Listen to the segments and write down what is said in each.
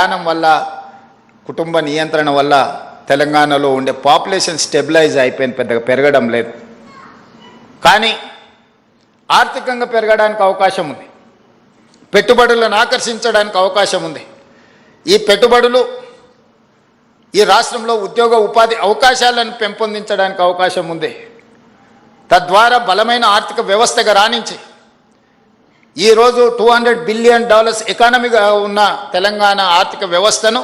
విధానం వల్ల, కుటుంబ నియంత్రణ వల్ల తెలంగాణలో ఉండే పాపులేషన్ స్టెబిలైజ్ అయిపోయింది, పెద్దగా పెరగడం లేదు. కానీ ఆర్థికంగా పెరగడానికి అవకాశం ఉంది, పెట్టుబడులను ఆకర్షించడానికి అవకాశం ఉంది. ఈ పెట్టుబడులు ఈ రాష్ట్రంలో ఉద్యోగ ఉపాధి అవకాశాలను పెంపొందించడానికి అవకాశం ఉంది. తద్వారా బలమైన ఆర్థిక వ్యవస్థగా రాణించి ఈరోజు $200 బిలియన్ ఎకానమీగా ఉన్న తెలంగాణ ఆర్థిక వ్యవస్థను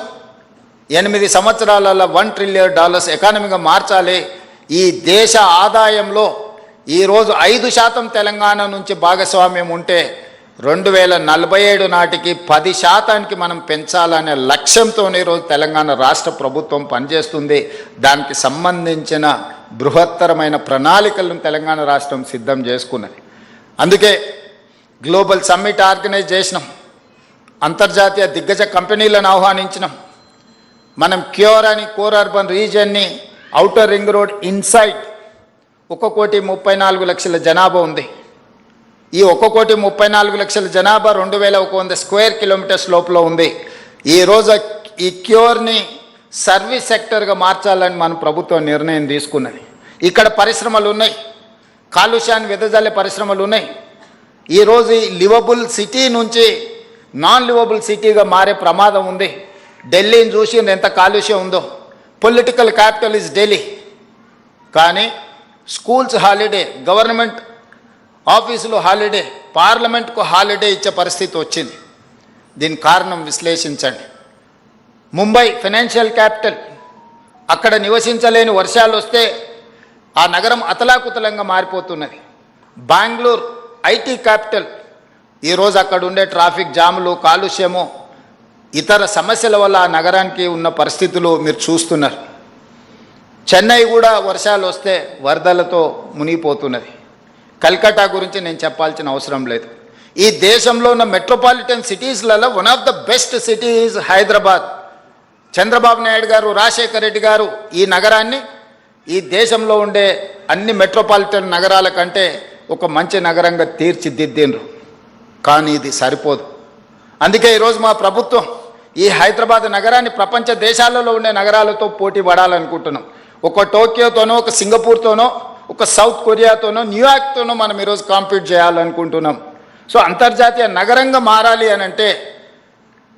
8 సంవత్సరాలలో $1 ట్రిలియన్ ఎకానమీగా మార్చాలి. ఈ దేశ ఆదాయంలో ఈరోజు 5% తెలంగాణ నుంచి భాగస్వామ్యం ఉంటే 2047 నాటికి 10% మనం పెంచాలనే లక్ష్యంతో ఈరోజు తెలంగాణ రాష్ట్ర ప్రభుత్వం పనిచేస్తుంది. దానికి సంబంధించిన బృహత్తరమైన ప్రణాళికలను తెలంగాణ రాష్ట్రం సిద్ధం చేసుకున్నది. అందుకే గ్లోబల్ సమ్మిట్ ఆర్గనైజ్ చేసినాం, అంతర్జాతీయ దిగ్గజ కంపెనీలను ఆహ్వానించినాం. మనం క్యూర్ అని కోర్ అర్బన్ రీజియన్ని ఔటర్ రింగ్ రోడ్ ఇన్సైడ్ 1,34,00,000 జనాభా ఉంది. ఈ 1,34,00,000 జనాభా 2,100 స్క్వేర్ కిలోమీటర్స్ లోపల ఉంది. ఈరోజు ఈ క్యూర్ని సర్వీస్ సెక్టర్గా మార్చాలని మన ప్రభుత్వం నిర్ణయం తీసుకున్నది. ఇక్కడ పరిశ్రమలు ఉన్నాయి, కాలుష్యాన్ని వెదజల్లే పరిశ్రమలు ఉన్నాయి. ఈరోజు ఈ లివబుల్ సిటీ నుంచి నాన్ లివబుల్ సిటీగా మారే ప్రమాదం ఉంది. ఢిల్లీని చూసి ఎంత కాలుష్యం ఉందో. పొలిటికల్ క్యాపిటల్ ఇస్ ఢిల్లీ, కానీ స్కూల్స్ హాలిడే, గవర్నమెంట్ ఆఫీసులు హాలిడే, పార్లమెంట్కు హాలిడే ఇచ్చే పరిస్థితి వచ్చింది. దీని కారణం విశ్లేషించండి. ముంబై ఫైనాన్షియల్ క్యాపిటల్, అక్కడ నివసించలేని వర్షాలు వస్తే ఆ నగరం అతలాకుతలంగా మారిపోతున్నది. బెంగళూరు ఐటీ క్యాపిటల్, ఈరోజు అక్కడ ఉండే ట్రాఫిక్ జాములు, కాలుష్యము, ఇతర సమస్యల వల్ల ఆ నగరానికి ఉన్న పరిస్థితులు మీరు చూస్తున్నారు. చెన్నై కూడా వర్షాలు వస్తే వరదలతో మునిగిపోతున్నది. కల్కట్టా గురించి నేను చెప్పాల్సిన అవసరం లేదు. ఈ దేశంలో ఉన్న మెట్రోపాలిటన్ సిటీస్లలో one of the best city is Hyderabad. Chandrababu Naidu garu, Rajasekhara Reddy గారు ఈ నగరాన్ని ఈ దేశంలో ఉండే అన్ని మెట్రోపాలిటన్ నగరాల కంటే ఒక మంచి నగరంగా తీర్చిదిద్దిండ్రు. కానీ ఇది సరిపోదు. అందుకే ఈరోజు మా ప్రభుత్వం ఈ హైదరాబాద్ నగరాన్ని ప్రపంచ దేశాలలో ఉండే నగరాలతో పోటీ పడాలనుకుంటున్నాం. ఒక టోక్యోతోనో, ఒక సింగపూర్తోనో, ఒక సౌత్ కొరియాతోనో, న్యూయార్క్తోనో మనం ఈరోజు కాంపీట్ చేయాలనుకుంటున్నాం. సో అంతర్జాతీయ నగరంగా మారాలి అని అంటే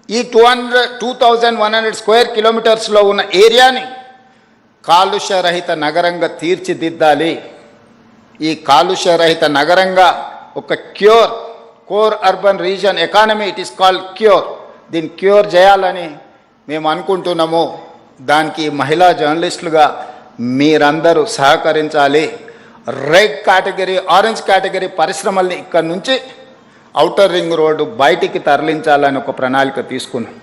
ఈ 2,100 స్క్వేర్ కిలోమీటర్స్లో ఉన్న ఏరియాని కాలుష్యరహిత నగరంగా తీర్చిదిద్దాలి. ఈ కాలుష్యరహిత నగరంగా ఒక core urban region economy, it is called cure, దీన్ని క్యూర్ చేయాలని మేము అనుకుంటున్నాము. దానికి మహిళా జర్నలిస్టులుగా మీరందరూ సహకరించాలి. రెడ్ కేటగిరీ, ఆరెంజ్ కేటగిరీ పరిశ్రమల్ని ఇక్కడ నుంచి ఔటర్ రింగ్ రోడ్డు బయటికి తరలించాలని ఒక ప్రణాళిక తీసుకున్నాం.